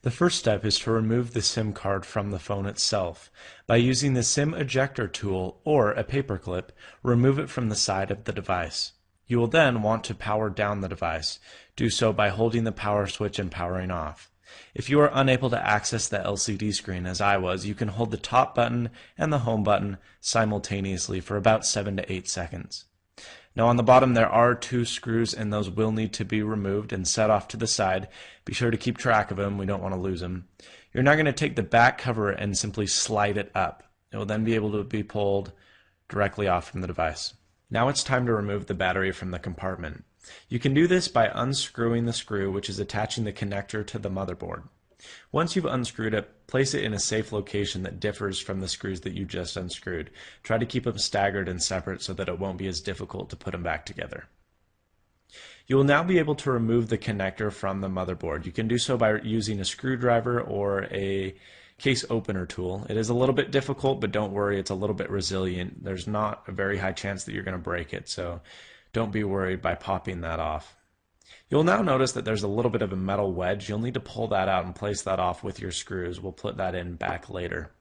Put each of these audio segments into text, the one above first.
The first step is to remove the SIM card from the phone itself. By using the SIM ejector tool or a paperclip, remove it from the side of the device. You will then want to power down the device. Do so by holding the power switch and powering off. If you are unable to access the LCD screen as I was, you can hold the top button and the home button simultaneously for about 7 to 8 seconds. Now on the bottom there are 2 screws and those will need to be removed and set off to the side. Be sure to keep track of them, we don't want to lose them. You're now going to take the back cover and simply slide it up. It will then be able to be pulled directly off from the device. Now it's time to remove the battery from the compartment. You can do this by unscrewing the screw which is attaching the connector to the motherboard. Once you've unscrewed it, place it in a safe location that differs from the screws that you just unscrewed. Try to keep them staggered and separate so that it won't be as difficult to put them back together. You will now be able to remove the connector from the motherboard. You can do so by using a screwdriver or a case opener tool. It is a little bit difficult, but don't worry, it's a little bit resilient. There's not a very high chance that you're going to break it, so don't be worried by popping that off. You'll now notice that there's a little bit of a metal wedge. You'll need to pull that out and place that off with your screws. We'll put that in back later.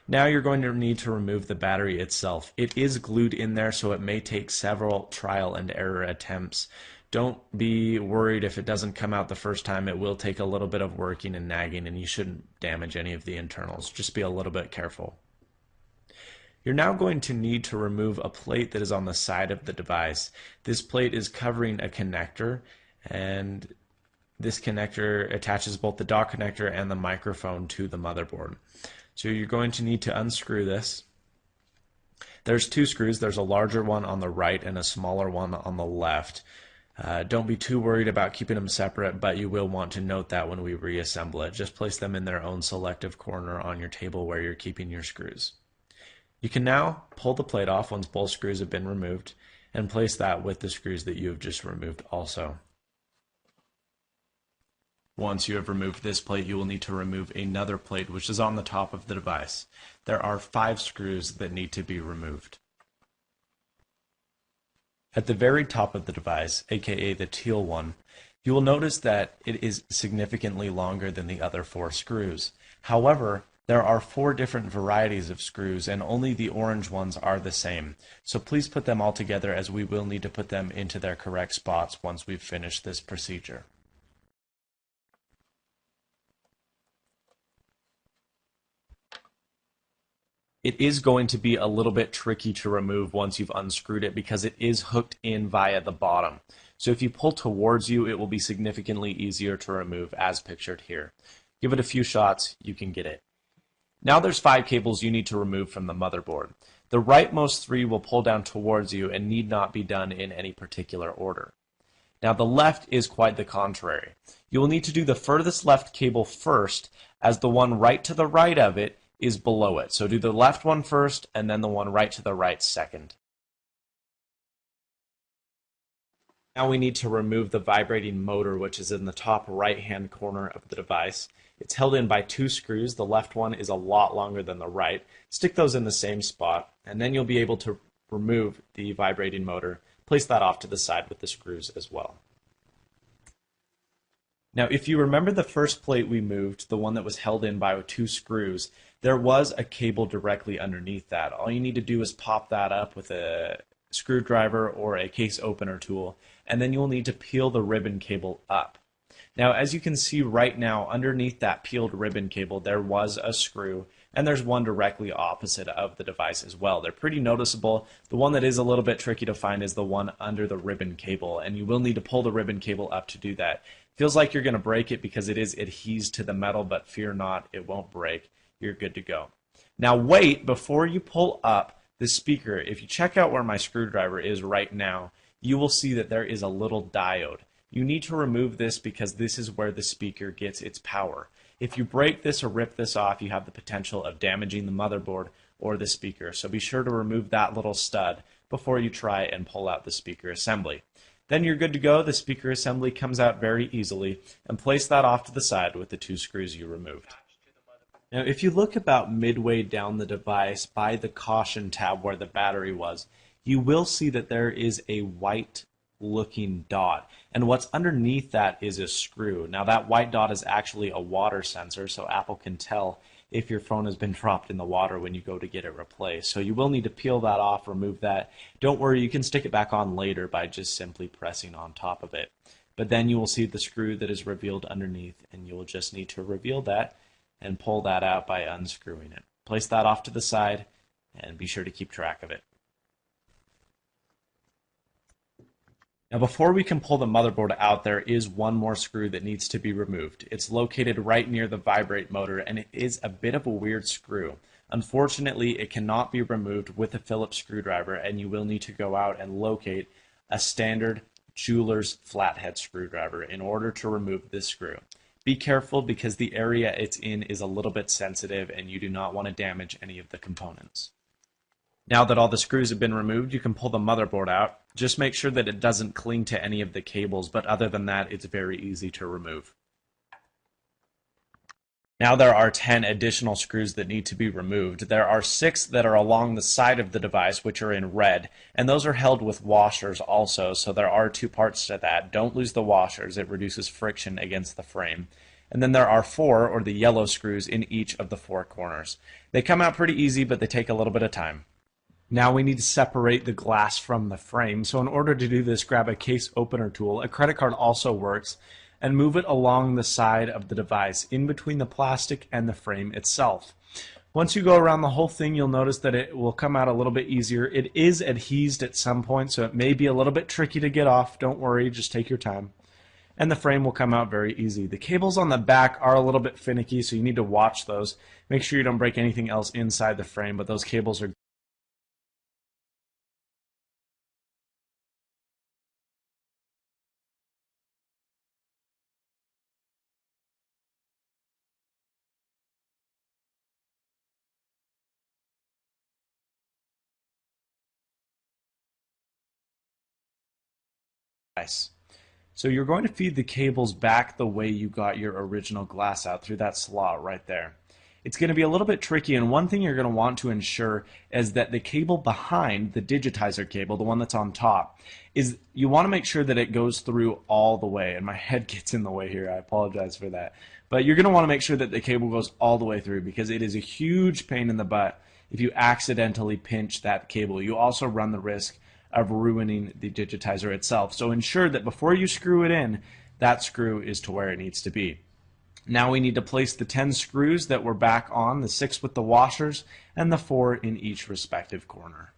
Now you're going to need to remove the battery itself. It is glued in there, so it may take several trial and error attempts. Don't be worried if it doesn't come out the first time. It will take a little bit of working and nagging, and you shouldn't damage any of the internals. Just be a little bit careful. You're now going to need to remove a plate that is on the side of the device. This plate is covering a connector, and this connector attaches both the dock connector and the microphone to the motherboard. So you're going to need to unscrew this. There's 2 screws. There's a larger one on the right and a smaller one on the left. Don't be too worried about keeping them separate, but you will want to note that when we reassemble it. Just place them in their own selective corner on your table where you're keeping your screws. You can now pull the plate off once both screws have been removed and place that with the screws that you have just removed also. Once you have removed this plate, you will need to remove another plate which is on the top of the device. There are 5 screws that need to be removed. At the very top of the device, aka the teal one, you will notice that it is significantly longer than the other 4 screws. However, there are 4 different varieties of screws and only the orange ones are the same. So please put them all together as we will need to put them into their correct spots once we've finished this procedure. It is going to be a little bit tricky to remove once you've unscrewed it because it is hooked in via the bottom. So if you pull towards you, it will be significantly easier to remove as pictured here. Give it a few shots, you can get it. Now there's 5 cables you need to remove from the motherboard. The rightmost 3 will pull down towards you and need not be done in any particular order. Now the left is quite the contrary. You will need to do the furthest left cable first, as the one right to the right of it is below it. So do the left one first and then the one right to the right second. Now we need to remove the vibrating motor which is in the top right hand corner of the device. It's held in by 2 screws. The left one is a lot longer than the right. Stick those in the same spot and then you'll be able to remove the vibrating motor. Place that off to the side with the screws as well. Now if you remember the first plate we moved, the one that was held in by 2 screws, there was a cable directly underneath that. All you need to do is pop that up with a screwdriver or a case opener tool, and then you'll need to peel the ribbon cable up. Now as you can see right now, underneath that peeled ribbon cable there was a screw, and there's one directly opposite of the device as well. They're pretty noticeable. The one that is a little bit tricky to find is the one under the ribbon cable, and you will need to pull the ribbon cable up to do that. Feels like you're going to break it because it is adhesed to the metal, but fear not, it won't break. You're good to go. Now wait before you pull up the speaker. If you check out where my screwdriver is right now, you will see that there is a little diode. You need to remove this because this is where the speaker gets its power. If you break this or rip this off, you have the potential of damaging the motherboard or the speaker. So be sure to remove that little stud before you try and pull out the speaker assembly. Then you're good to go. The speaker assembly comes out very easily, and place that off to the side with the 2 screws you removed. Now if you look about midway down the device by the caution tab where the battery was, you will see that there is a white looking dot. And what's underneath that is a screw. Now that white dot is actually a water sensor, so Apple can tell if your phone has been dropped in the water when you go to get it replaced. So you will need to peel that off, remove that. Don't worry, you can stick it back on later by just simply pressing on top of it. But then you will see the screw that is revealed underneath, and you will just need to reveal that and pull that out by unscrewing it. Place that off to the side and be sure to keep track of it. Now before we can pull the motherboard out, there is one more screw that needs to be removed. It's located right near the vibrate motor, and it is a bit of a weird screw. Unfortunately, it cannot be removed with a Phillips screwdriver, and you will need to go out and locate a standard jeweler's flathead screwdriver in order to remove this screw. Be careful because the area it's in is a little bit sensitive and you do not want to damage any of the components. Now that all the screws have been removed, you can pull the motherboard out. Just make sure that it doesn't cling to any of the cables, but other than that, it's very easy to remove. Now there are 10 additional screws that need to be removed. There are 6 that are along the side of the device, which are in red, and those are held with washers also, so there are 2 parts to that. Don't lose the washers, it reduces friction against the frame. And then there are 4, or the yellow screws, in each of the 4 corners. They come out pretty easy, but they take a little bit of time. Now we need to separate the glass from the frame, so in order to do this, grab a case opener tool. A credit card also works, and move it along the side of the device, in between the plastic and the frame itself. Once you go around the whole thing, you'll notice that it will come out a little bit easier. It is adhesed at some point, so it may be a little bit tricky to get off. Don't worry, just take your time. And the frame will come out very easy. The cables on the back are a little bit finicky, so you need to watch those. Make sure you don't break anything else inside the frame, but those cables are nice. So you're going to feed the cables back the way you got your original glass out, through that slot right there. It's going to be a little bit tricky, and one thing you're going to want to ensure is that the cable behind, the digitizer cable, the one that's on top, is you want to make sure that it goes through all the way. And my head gets in the way here, I apologize for that. But you're going to want to make sure that the cable goes all the way through, because it is a huge pain in the butt if you accidentally pinch that cable. You also run the risk of ruining the digitizer itself. So ensure that before you screw it in, that screw is to where it needs to be. Now we need to place the 10 screws that were back on, the 6 with the washers, and the 4 in each respective corner.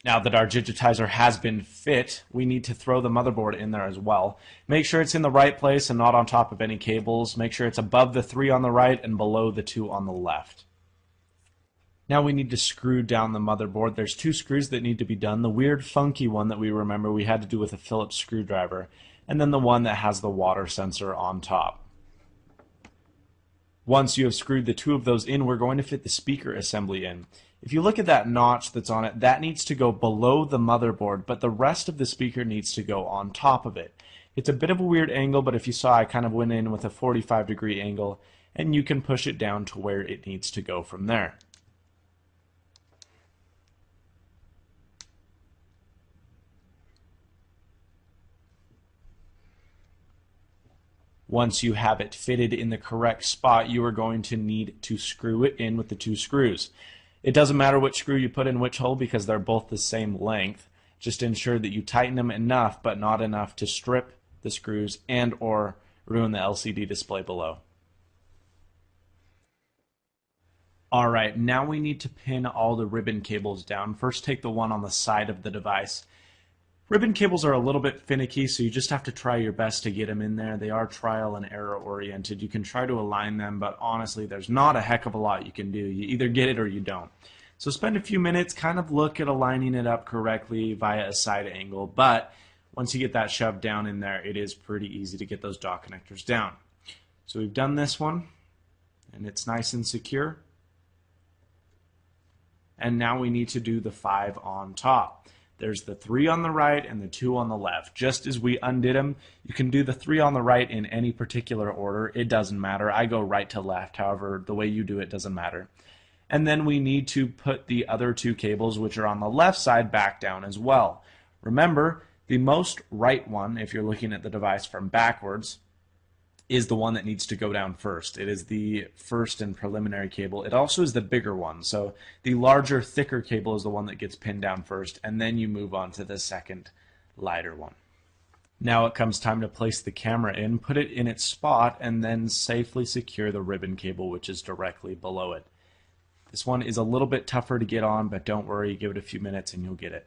Now that our digitizer has been fit, we need to throw the motherboard in there as well. Make sure it's in the right place and not on top of any cables. Make sure it's above the 3 on the right and below the 2 on the left. Now we need to screw down the motherboard. There's 2 screws that need to be done. The weird funky one that we remember we had to do with a Phillips screwdriver, and then the one that has the water sensor on top. Once you have screwed the 2 of those in, we're going to fit the speaker assembly in. If you look at that notch that's on it, that needs to go below the motherboard, but the rest of the speaker needs to go on top of it. It's a bit of a weird angle, but if you saw, I kind of went in with a 45-degree angle, and you can push it down to where it needs to go from there. Once you have it fitted in the correct spot, you are going to need to screw it in with the 2 screws. It doesn't matter which screw you put in which hole because they're both the same length. Just ensure that you tighten them enough, but not enough to strip the screws and or ruin the LCD display below. Alright, now we need to pin all the ribbon cables down. First, take the one on the side of the device. Ribbon cables are a little bit finicky, so you just have to try your best to get them in there. They are trial and error oriented. You can try to align them, but honestly, there's not a heck of a lot you can do. You either get it or you don't. So spend a few minutes, kind of look at aligning it up correctly via a side angle, but once you get that shoved down in there, it is pretty easy to get those dot connectors down. So we've done this one, and it's nice and secure. And now we need to do the 5 on top. There's the 3 on the right and the 2 on the left. Just as we undid them, you can do the 3 on the right in any particular order. It doesn't matter. I go right to left. However, the way you do it doesn't matter. And then we need to put the other two cables, which are on the left side, back down as well. Remember, the most right one, if you're looking at the device from backwards, is the one that needs to go down first. It is the first and preliminary cable. It also is the bigger one. So the larger, thicker cable is the one that gets pinned down first, and then you move on to the second, lighter one. Now it comes time to place the camera in, put it in its spot, and then safely secure the ribbon cable, which is directly below it. This one is a little bit tougher to get on, but don't worry, give it a few minutes and you'll get it.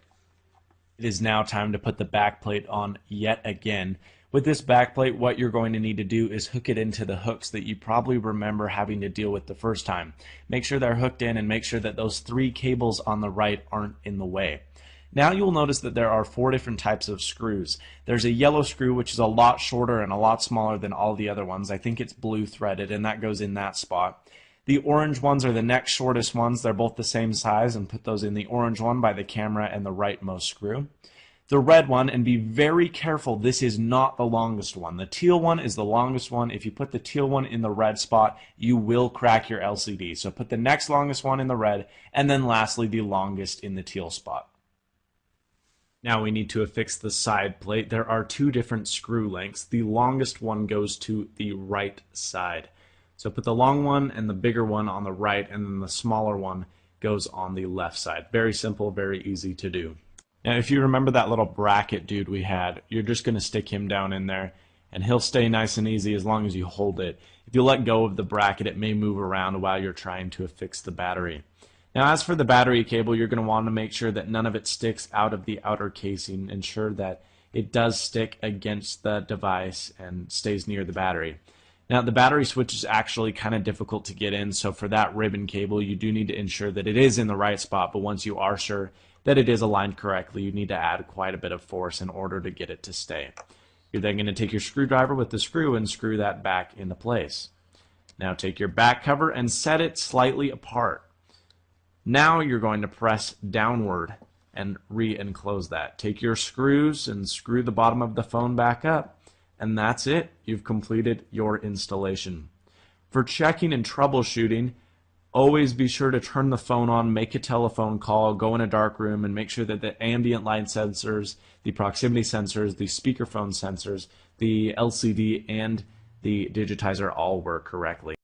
It is now time to put the back plate on yet again. With this back plate, what you're going to need to do is hook it into the hooks that you probably remember having to deal with the first time. Make sure they're hooked in and make sure that those 3 cables on the right aren't in the way. Now you'll notice that there are 4 different types of screws. There's a yellow screw, which is a lot shorter and a lot smaller than all the other ones. I think it's blue threaded, and that goes in that spot. The orange ones are the next shortest ones. They're both the same size, and put those in the orange one by the camera and the rightmost screw. The red one, and be very careful, this is not the longest one. The teal one is the longest one. If you put the teal one in the red spot, you will crack your LCD. So put the next longest one in the red, and then lastly the longest in the teal spot. Now we need to affix the side plate. There are 2 different screw lengths. The longest one goes to the right side. So put the long one and the bigger one on the right, and then the smaller one goes on the left side. Very simple, very easy to do. Now if you remember that little bracket dude we had, you're just going to stick him down in there, and he'll stay nice and easy as long as you hold it. If you let go of the bracket, it may move around while you're trying to affix the battery. Now as for the battery cable, you're going to want to make sure that none of it sticks out of the outer casing. Ensure that it does stick against the device and stays near the battery. Now the battery switch is actually kind of difficult to get in, so for that ribbon cable you do need to ensure that it is in the right spot, but once you are sure that it is aligned correctly, you need to add quite a bit of force in order to get it to stay. You're then going to take your screwdriver with the screw and screw that back into place. Now take your back cover and set it slightly apart. Now you're going to press downward and re-enclose that. Take your screws and screw the bottom of the phone back up. And that's it. You've completed your installation. For checking and troubleshooting, always be sure to turn the phone on, make a telephone call, go in a dark room, and make sure that the ambient light sensors, the proximity sensors, the speakerphone sensors, the LCD, and the digitizer all work correctly.